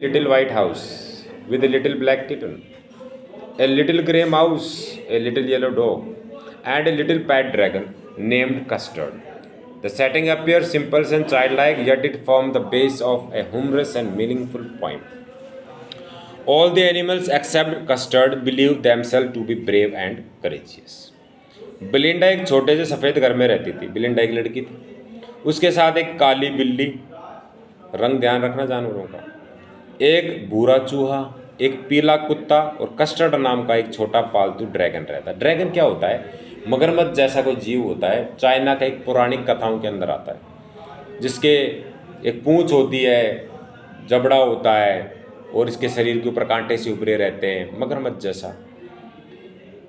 Little white house with a little black kitten, a little grey mouse, a little yellow dog, and a little pet dragon named Custard. The setting appears simple and childlike, yet it formed the base of a humorous and meaningful poem. All the animals except Custard believe themselves to be brave and courageous. बिलिंडा एक छोटे से सफ़ेद घर में रहती थी। बिलिंडा एक लड़की थी। उसके साथ एक काली बिल्ली, रंग ध्यान रखना जानवरों का, एक भूरा चूहा, एक पीला कुत्ता और कस्टर्ड नाम का एक छोटा पालतू ड्रैगन रहता है। ड्रैगन क्या होता है? मगरमच्छ जैसा कोई जीव होता है। चाइना का एक पौराणिक कथाओं के अंदर आता है, जिसके एक पूंछ होती है, जबड़ा होता है और इसके शरीर के ऊपर कांटे से उभरे रहते हैं, मगरमच्छ जैसा।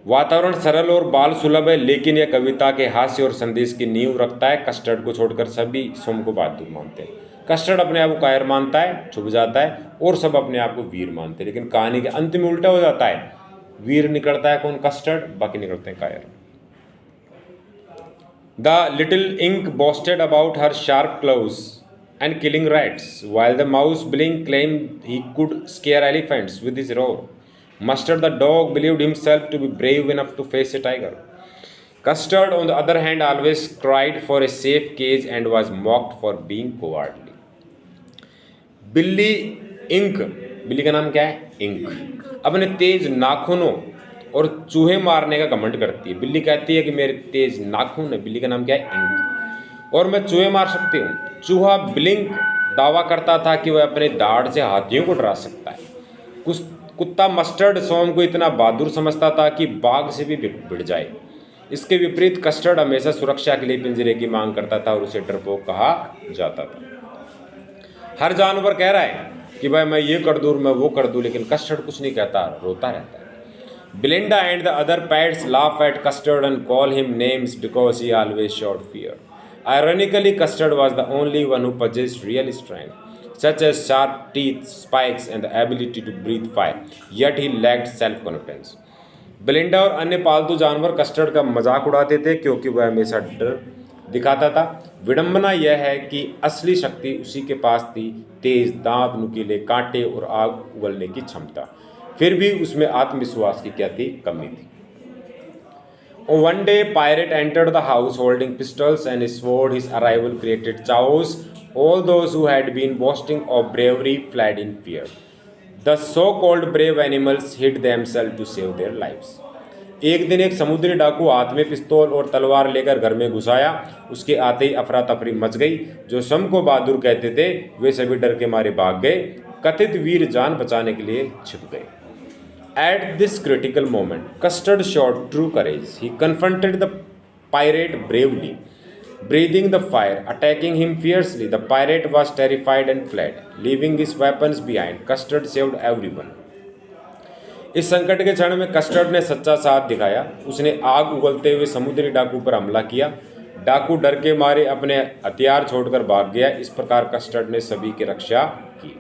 वातावरण सरल और बाल सुलभ है, लेकिन यह कविता के हास्य और संदेश की नींव रखता है। कस्टर्ड को छोड़कर सभी सोम को बहादुर मानते हैं। कस्टर्ड अपने आप को कायर मानता है, छुप जाता है, और सब अपने आप को वीर मानते हैं। लेकिन कहानी के अंत में उल्टा हो जाता है। वीर निकलता है कौन? कस्टर्ड। बाकी निकलते हैं कायर। The little ink boasted about her sharp claws and killing rats, while the mouse Blink claimed he could scare elephants with his roar. Mustard the dog believed himself to be brave enough to face a tiger. Custard, on the other hand, always cried for a safe cage and was mocked for being cowardly. बिल्ली ink, बिल्ली का नाम क्या है? Ink, अपने तेज नाखूनों और चूहे मारने का घमंड करती है। बिल्ली कहती है कि मेरे तेज नाखून है। बिल्ली का नाम क्या है? इंक, और मैं चूहे मार सकती हूँ। चूहा ब्लिंक दावा करता था कि वह अपने दाढ़ से हाथियों को डरा सकता है। कुत्ता मस्टर्ड सोम को इतना बहादुर समझता था कि बाघ से भी भिड़ जाए। इसके विपरीत कस्टर्ड हमेशा सुरक्षा के लिए पिंजरे की मांग करता था और उसे डरपोक कहा जाता था। हर जानवर कह रहा है कि भाई मैं ये कर दूँ, मैं वो कर दूँ, लेकिन कस्टर्ड कुछ नहीं कहता, रोता रहता है। Belinda and the other pets laugh at Custard and call him names because he always showed fear. Ironically, Custard was the only one who possessed real strength, such as sharp teeth, spikes, and the ability to breathe fire, yet he lacked self-confidence. Belinda और अन्य पालतू जानवर custard का मजाक उड़ाते थे क्योंकि वह हमेशा डर दिखाता था। विडंबना यह है कि असली शक्ति उसी के पास थी, तेज दांत, नुकीले कांटे और आग उगलने की क्षमता। फिर भी उसमें आत्मविश्वास की क्या थी? कमी थी। One day, pirate entered the house holding pistols and swore. His arrival created chaos. All those who had been boasting of bravery fled in fear. The so-called brave animals hid themselves to save their lives. एक दिन एक समुद्री डाकू हाथ में पिस्तौल और तलवार लेकर घर में घुस आया। उसके आते ही अफरा तफरी मच गई। जो स्वयं को बहादुर कहते थे, वे सभी डर के मारे भाग गए। कथित वीर जान बचाने के लिए छिप गए। At this critical moment, Custard showed true courage. He confronted the pirate bravely, breathing the fire, attacking him fiercely. The pirate was terrified and fled, leaving his weapons behind. Custard saved everyone. इस संकट के क्षण में custard ने सच्चा साथ दिखाया। उसने आग उगलते हुए समुद्री डाकू पर हमला किया। डाकू डर के मारे अपने हथियार छोड़कर भाग गया। इस प्रकार कस्टर्ड ने सभी की रक्षा की।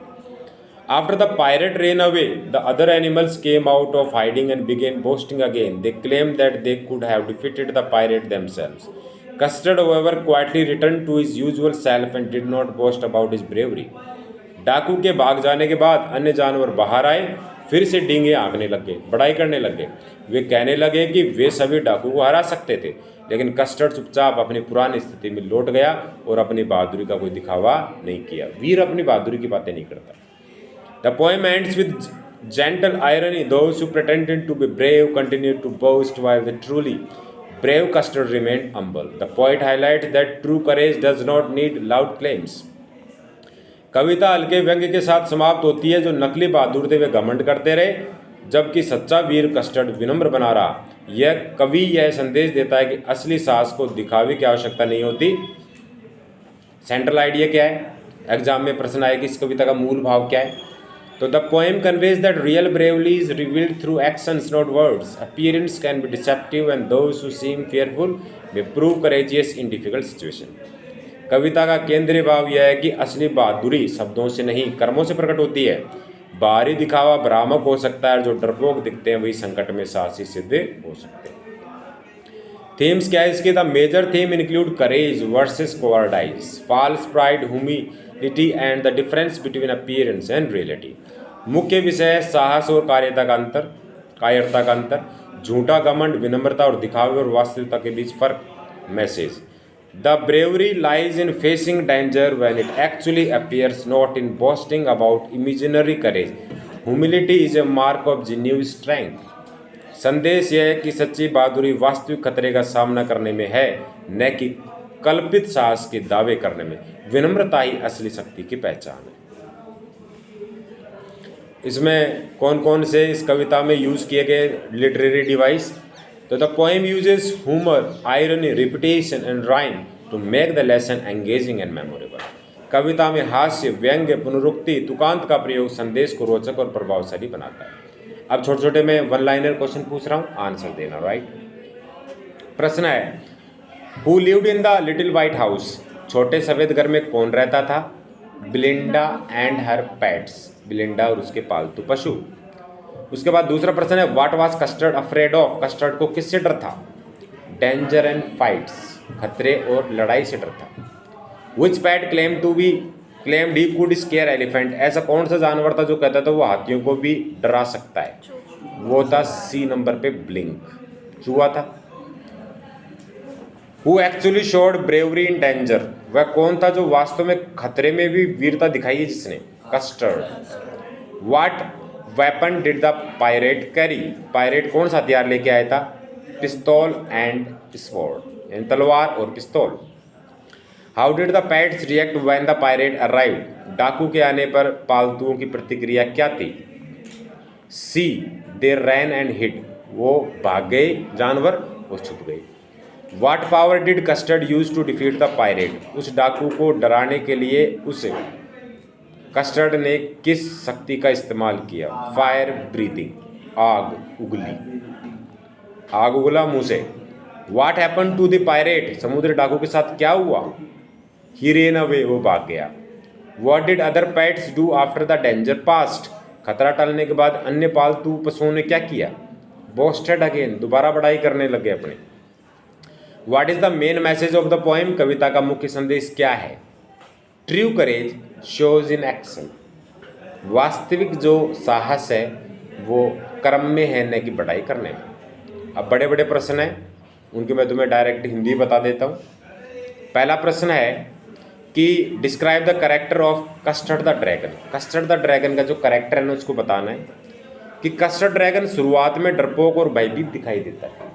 After the pirate ran away, the other animals came out of hiding and began boasting again. They claimed that they could have defeated the pirate themselves. Custard, however, quietly returned to his usual self and did not boast about his bravery. डाकू के भाग जाने के बाद अन्य जानवर बाहर आए, फिर से डींगे हाँकने लग गए, बड़ाई करने लग गए। वे कहने लगे कि वे सभी डाकू को हरा सकते थे, लेकिन कस्टर्ड चुपचाप अपनी पुरानी स्थिति में लौट गया और अपनी बहादुरी का कोई दिखावा नहीं किया। वीर अपनी बहादुरी की बातें नहीं करता। The poem ends with gentle irony. Those who pretended to be brave continued to boast, while the truly brave Custard remained humble. The poet highlights that true courage does not need loud claims. कविता हल्के व्यंग्य के साथ समाप्त होती है। जो नकली बहादुर थे वे घमंड करते रहे, जबकि सच्चा वीर कस्टर्ड विनम्र बना रहा। यह कवि यह संदेश देता है कि असली साहस को दिखावे की आवश्यकता नहीं होती। सेंट्रल आइडिया क्या है? एग्जाम में प्रश्न आए कि इस कविता का मूल भाव क्या है? तो the poem conveys that real bravely is revealed through actions not words. Appearance can be deceptive and those who seem fearful may prove courageous in difficult situation. कविता का केंद्रीय भाव यह है कि असली बहादुरी शब्दों से नहीं, कर्मों से प्रकट होती है. बाहरी दिखावा भ्रामक हो सकता है और जो डरपोक दिखते हैं वही संकट में साहसी सिद्ध हो सकते हैं. थीम्स क्या है इसके? The major theme include courage versus cowardice, false pride, लिटी and the difference between appearance and reality. मुख्य विषय है साहस और कायरता का अंतर, झूठा घमंड, विनम्रता और दिखावे और वास्तविकता के बीच फर्क। Message: the bravery lies in facing danger when it actually appears, not in boasting about imaginary courage. Humility is a mark of genuine strength. संदेश यह है कि सच्ची बहादुरी वास्तविक खतरे का सामना करने में है, न कि कल्पित साहस के दावे करने में। विनम्रता ही असली शक्ति की पहचान है। इसमें कौन कौन से इस कविता में यूज़ किए गए लिटरेरी डिवाइस? तो the poem uses humour, irony, repetition and rhyme to make the lesson engaging and memorable. कविता में हास्य, व्यंग्य, पुनरुक्ति, तुकांत का प्रयोग संदेश को रोचक और प्रभावशाली बनाता है। अब छोटे छोटे मैं वन लाइनर क्वेश्चन पूछ रहा हूँ, आंसर देना। राइट। प्रश्न है, who lived in the little white house? छोटे सफ़ेद घर में कौन रहता था? बिलिंडा एंड हर पेट्स। बिलिंडा और उसके पालतू पशु। उसके बाद दूसरा प्रश्न है, what was custard afraid of? Custard को किससे डर था? डेंजर एंड फाइट्स, खतरे और लड़ाई से डर था। Which pet claimed he could scare elephant? ऐसा कौन सा जानवर था जो कहता था वो हाथियों को भी डरा सकता है? वो था सी नंबर पे ब्लिंक, चूहा था। Who actually showed bravery in danger? वह कौन था जो वास्तव में खतरे में भी वीरता दिखाई है जिसने? Custard. What weapon did the pirate carry? Pirate कौन सा हथियार लेके आया था? पिस्तौल एंड स्वॉर्ड, यानी तलवार और पिस्तौल। How did the pets react when the pirate arrived? डाकू के आने पर पालतुओं की प्रतिक्रिया क्या थी? सी, दे रैन एंड हिड, वो भाग गए जानवर, वो छुप गए। What power did Custard use to defeat the pirate? उस डाकू को डराने के लिए उसे कस्टर्ड ने किस शक्ति का इस्तेमाल किया? फायर ब्रीथिंग, आग उगली, आग उगला मुंह से। What happen to the pirate? समुद्री डाकू के साथ क्या हुआ? ही रेन अवे, वो भाग गया। What did other pets do after the danger past? खतरा टलने के बाद अन्य पालतू पशुओं ने क्या किया? बोस्टेड अगेन, दोबारा बढ़ाई करने लगे अपने। What is the main message of the poem? कविता का मुख्य संदेश क्या है? True courage shows in action. वास्तविक जो साहस है वो कर्म में है, न कि बढ़ाई करने में। अब बड़े बड़े प्रश्न हैं, उनके मैं तुम्हें डायरेक्ट हिंदी बता देता हूँ। पहला प्रश्न है कि describe the character of custard the dragon. Custard the dragon का जो कैरेक्टर है ना उसको बताना है कि कस्टर्ड ड्रैगन शुरुआत में डरपोक और भयभीत दिखाई देता है।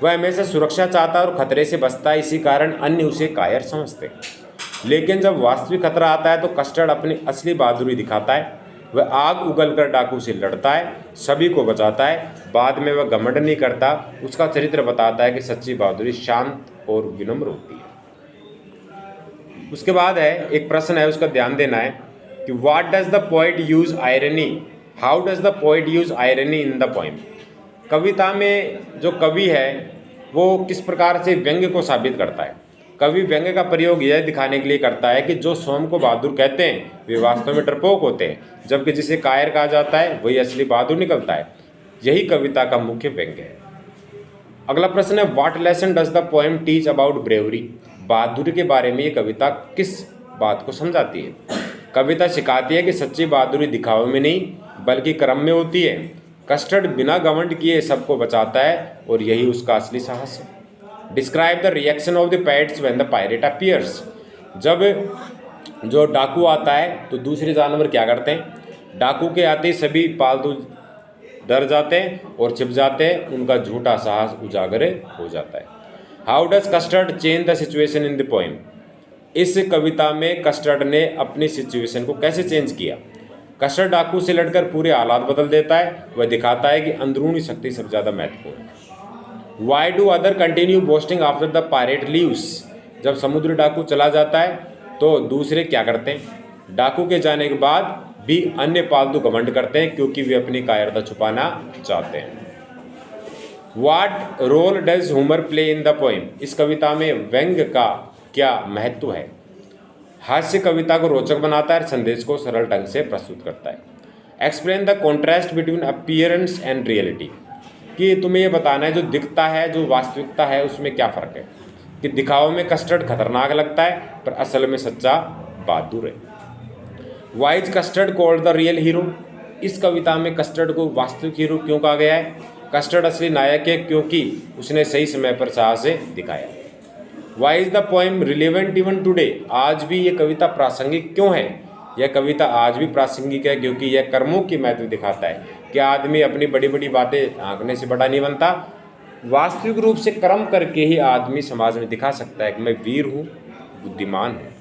वह हमेशा सुरक्षा चाहता है और खतरे से बचता है, इसी कारण अन्य उसे कायर समझते हैं। लेकिन जब वास्तविक खतरा आता है तो कस्टर्ड अपनी असली बहादुरी दिखाता है। वह आग उगलकर डाकू से लड़ता है, सभी को बचाता है। बाद में वह घमंड नहीं करता। उसका चरित्र बताता है कि सच्ची बहादुरी शांत और विनम्र होती है। उसके बाद है एक प्रश्न है, उसका ध्यान देना है कि what does the poet use irony? How does the poet use irony in the poem? कविता में जो कवि है वो किस प्रकार से व्यंग्य को साबित करता है? कवि व्यंग्य का प्रयोग यह दिखाने के लिए करता है कि जो स्वयं को बहादुर कहते हैं वे वास्तव में डरपोक होते हैं, जबकि जिसे कायर कहा जाता है वही असली बहादुर निकलता है। यही कविता का मुख्य व्यंग्य है। अगला प्रश्न है, what lesson does the poem teach about bravery? बहादुरी के बारे में ये कविता किस बात को समझाती है? कविता सिखाती है कि सच्ची बहादुरी दिखावे में नहीं बल्कि कर्म में होती है। कस्टर्ड बिना घमंड किए सबको बचाता है और यही उसका असली साहस है। Describe the reaction of the pets when the pirate appears? जब जो डाकू आता है तो दूसरे जानवर क्या करते हैं? डाकू के आते ही सभी पालतू डर जाते हैं और छिप जाते हैं, उनका झूठा साहस उजागर हो जाता है। How does custard change the situation in the poem? इस कविता में कस्टर्ड ने अपनी सिचुएशन को कैसे चेंज किया? कस्टर्ड डाकू से लड़कर पूरे हालात बदल देता है। वह दिखाता है कि अंदरूनी शक्ति सबसे ज़्यादा महत्वपूर्ण है। Why do other continue boasting after the pirate leaves? जब समुद्री डाकू चला जाता है तो दूसरे क्या करते हैं? डाकू के जाने के बाद भी अन्य पालतू घमंड करते हैं क्योंकि वे अपनी कायरता छुपाना चाहते हैं। What role does humour play in the poem? इस कविता में व्यंग्य का क्या महत्व है? हास्य कविता को रोचक बनाता है और संदेश को सरल ढंग से प्रस्तुत करता है। Explain the contrast between appearance and reality? कि तुम्हें ये बताना है जो दिखता है, जो वास्तविकता है, उसमें क्या फ़र्क है। कि दिखावे में कस्टर्ड खतरनाक लगता है पर असल में सच्चा बहादुर है। Why is Custard called the real hero? इस कविता में कस्टर्ड को वास्तविक हीरो क्यों कहा गया है? कस्टर्ड असली नायक है क्योंकि उसने सही समय पर साहस दिखाया। Why is the poem relevant even today? आज भी ये कविता प्रासंगिक क्यों है? यह कविता आज भी प्रासंगिक है क्योंकि यह कर्मों की महत्व दिखाता है कि आदमी अपनी बड़ी बड़ी बातें आंकने से बड़ा नहीं बनता। वास्तविक रूप से कर्म करके ही आदमी समाज में दिखा सकता है कि मैं वीर हूँ, बुद्धिमान हूँ।